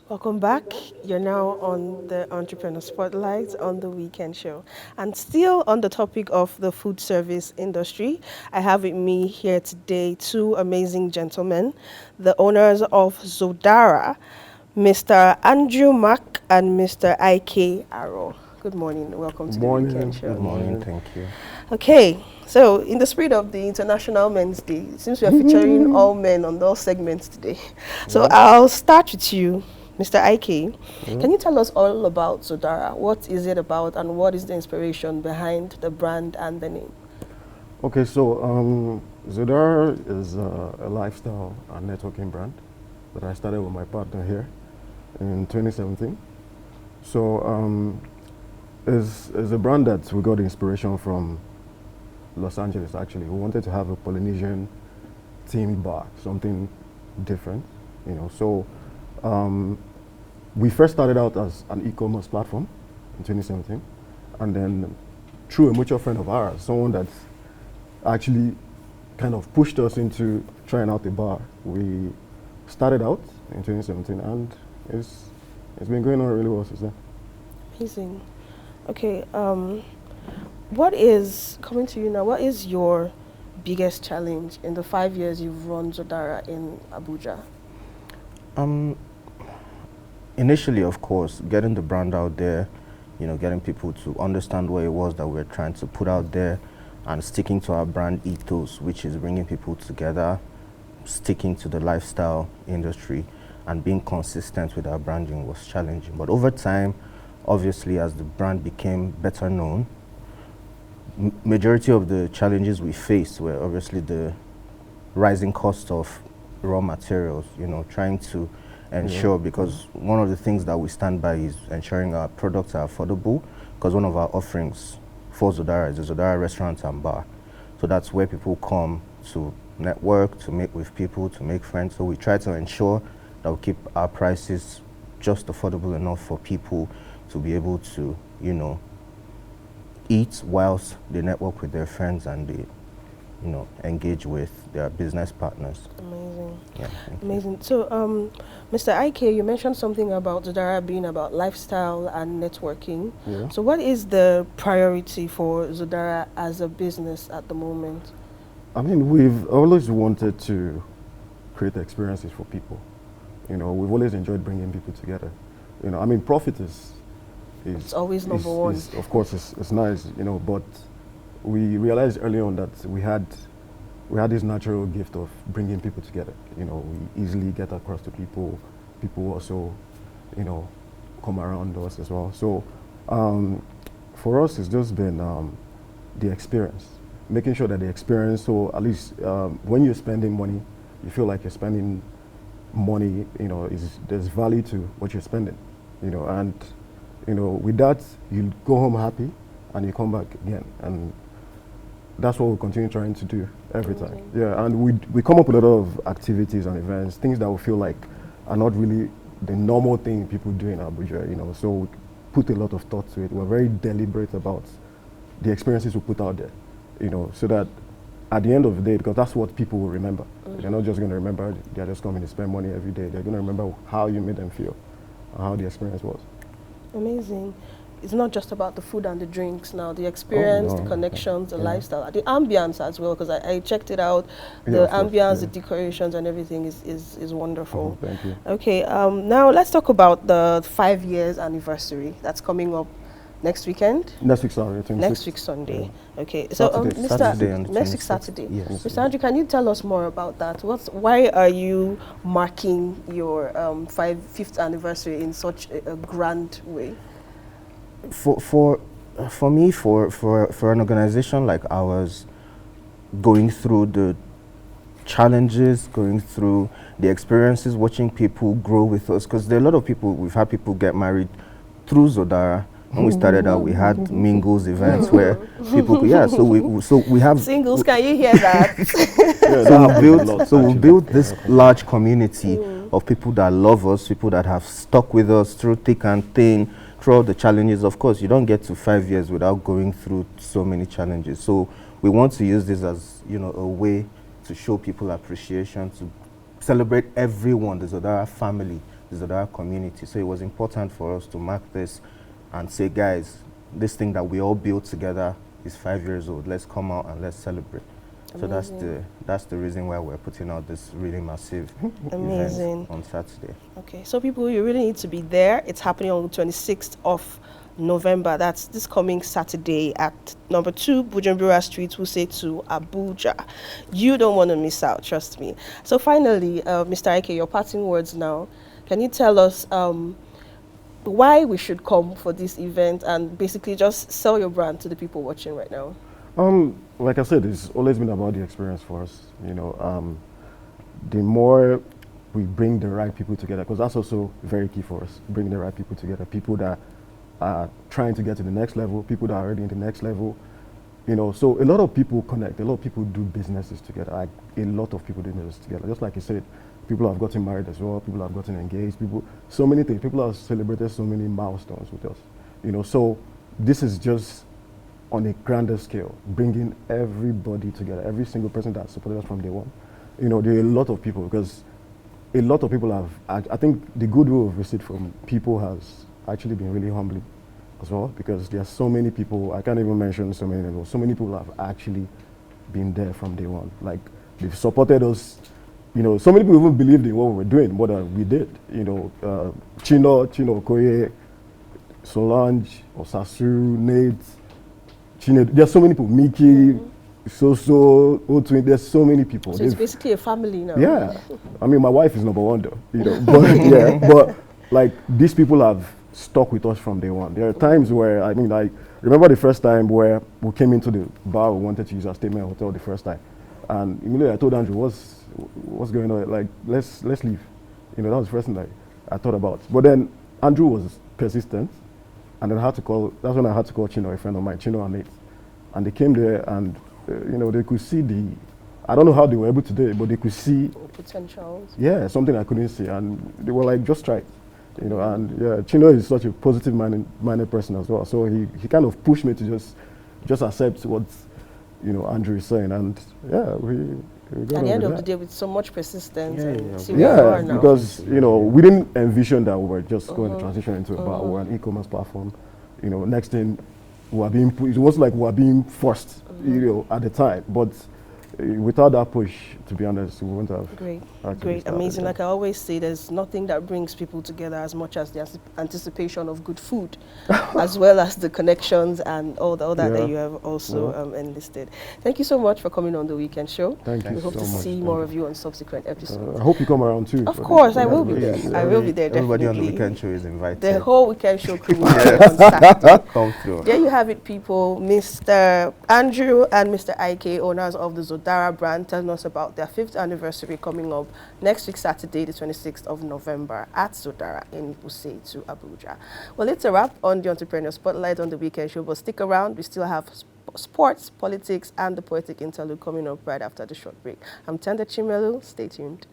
Welcome back. You're now on the Entrepreneur Spotlight on the Weekend Show. And still on the topic of the food service industry, I have with me here today two amazing gentlemen, the owners of Zodara, Mr. Andrew Mack and Mr. IK Arrow. Good morning. Welcome to the Weekend Morning, Show. good Morning, morning. thank you. Okay, so in the spirit of the International Men's Day, it seems we are featuring all men on all segments today. So Yeah, I'll start with you, Mr. IK. yeah. Can you tell us all about Zodara? What is it about and what is the inspiration behind the brand and the name? Okay, so Zodara is a lifestyle and networking brand that I started with my partner here in 2017. So is a brand that we got inspiration from Los Angeles actually. We wanted to have a Polynesian themed bar, something different, you know. So we first started out as an e-commerce platform in 2017, and then through a mutual friend of ours, someone that actually kind of pushed us into trying out the bar. We started out in 2017, and it's been going on really well since then. Amazing. Okay, what is, coming to you now, what is your biggest challenge in the 5 years you've run Zodara in Abuja? Um, Initially, of course, getting the brand out there, getting people to understand what it was that we're trying to put out there, and sticking to our brand ethos, which is bringing people together, sticking to the lifestyle industry, and being consistent with our branding was challenging. But over time, obviously, as the brand became better known, majority of the challenges we faced were obviously the rising cost of raw materials, trying to ensure, because one of the things that we stand by is ensuring our products are affordable, because one of our offerings for Zodara is the Zodara restaurant and bar. So that's where people come to network, to meet with people, to make friends. So we try to ensure that we keep our prices just affordable enough for people to be able to, eat whilst they network with their friends and they, engage with their business partners. Amazing. Yeah, thank you. Amazing. So, Mr. IK, you mentioned something about Zodara being about lifestyle and networking. Yeah. So, what is the priority for Zodara as a business at the moment? I mean, we've always wanted to create experiences for people. You know, we've always enjoyed bringing people together. You know, I mean, profit is It's always number one. of course, it's nice. You know, but we realized early on that we had this natural gift of bringing people together. You know, we easily get across to people. People also, you know, come around us as well. So for us, it's just been the experience, making sure that the experience. So at least when you're spending money, you feel like you're spending money. You know, there's value to what you're spending. You know, and you know, with that, you go home happy, and you come back again, and that's what we continue trying to do every time. Yeah, and we come up with a lot of activities and events, things that we feel like are not really the normal thing people do in Abuja, you know. So we put a lot of thought to it. We're very deliberate about the experiences we put out there, you know, so that at the end of the day, because that's what people will remember. They're not just going to remember they're just coming to spend money every day. They're going to remember how you made them feel, and how the experience was. Amazing. It's not just about the food and the drinks now, the experience, the no. connections, the lifestyle, the ambience as well, because I checked it out. Yeah, The of course, ambience, yeah. the decorations and everything is wonderful. Thank you. Okay, now let's talk about the 5 years anniversary that's coming up next weekend. Next week, sorry, 26th. Next week Sunday. Okay, so Saturday. Mr. Saturday on the next week 26th. Saturday. Yes. Mr. Andrew, can you tell us more about that? Why are you marking your fifth anniversary in such a grand way? For me, for an organization like ours, going through the challenges, going through the experiences, watching people grow with us, because there are a lot of people, we've had people get married through Zodara. When we started out, we had mingles events where people could, so we have Singles, can you hear that? Yeah, so that we happens a built lot, so we actually. built this large community of people that love us, people that have stuck with us through thick and thin, through all the challenges. Of course, you don't get to 5 years without going through so many challenges. So we want to use this as, a way to show people appreciation, to celebrate everyone, the Zodara family, the Zodara community. So it was important for us to mark this and say, guys, this thing that we all built together is 5 years old. Let's come out and let's celebrate. So that's the reason why we're putting out this really massive event on Saturday. Okay, so people, you really need to be there. It's happening on the 26th of November. That's this coming Saturday at number 2 Bujumbura Street, Wuse to Abuja. You don't want to miss out, trust me. So finally, Mr. Ike, your parting words now. Can you tell us why we should come for this event and basically just sell your brand to the people watching right now? Like I said, it's always been about the experience for us. You know, the more we bring the right people together, because that's also very key for us, bringing the right people together, people that are trying to get to the next level, people that are already in the next level. You know, so a lot of people connect, a lot of people do businesses together, like a lot of people do business together. Just like you said, people have gotten married as well, people have gotten engaged, so many things, people have celebrated so many milestones with us. You know, so this is just on a grander scale, bringing everybody together, every single person that supported us from day one. You know, there are a lot of people, because a lot of people have, I think the goodwill we've received from people has actually been really humbling as well, because there are so many people, I can't even mention so many names, so many people have actually been there from day one. Like, they've supported us, you know, so many people even believed in what we were doing more than we did. You know, Chino Okoye, Solange, Osasu, Nate, there's so many people, Mickey, Soso, Otwin, there's so many people. So it's basically a family now. Yeah. I mean, my wife is number one though, you know, but yeah, but like these people have stuck with us from day one. There are times where, I mean, I remember the first time where we came into the bar, we wanted to use our statement hotel the first time. And immediately I told Andrew, what's going on? Like, let's leave. You know, that was the first thing I thought about. But then Andrew was persistent. And then that's when I had to call Chino, a friend of mine, Chino and Nate. And they came there and, you know, they could see I don't know how they were able to do it, but they could see potentials. Yeah, something I couldn't see. And they were like, just try it. You know, and yeah, Chino is such a positive minded person as well. So he kind of pushed me to just accept what, you know, Andrew is saying. And yeah, we got at the end of that. the day, with so much persistence and see where you are now. Because, you know, we didn't envision that we were just going to transition into a bar or an e-commerce platform. You know, next thing, it was like we were being forced, you know, at the time. But without that push, to be honest, we wouldn't have. Great, amazing. Like I always say, there's nothing that brings people together as much as the anticipation of good food, as well as the connections and all that that you have also enlisted. Thank you so much for coming on the Weekend Show. Thank you so much. We hope to see more of you on subsequent episodes. I hope you come around too. Of course, I will be there. I will be there, definitely. Everybody on the Weekend Show is invited. The whole Weekend Show crew will be there on Saturday. Come through. There you have it, people. Mr. Andrew and Mr. Ike, owners of the Zodara brand, telling us about their 5th anniversary coming up next week, Saturday, the 26th of November at Zodara in Wuse to Abuja. Well, it's a wrap on the Entrepreneur Spotlight on the Weekend Show, but stick around. We still have sports, politics, and the poetic interlude coming up right after the short break. I'm Tenda Chimelu. Stay tuned.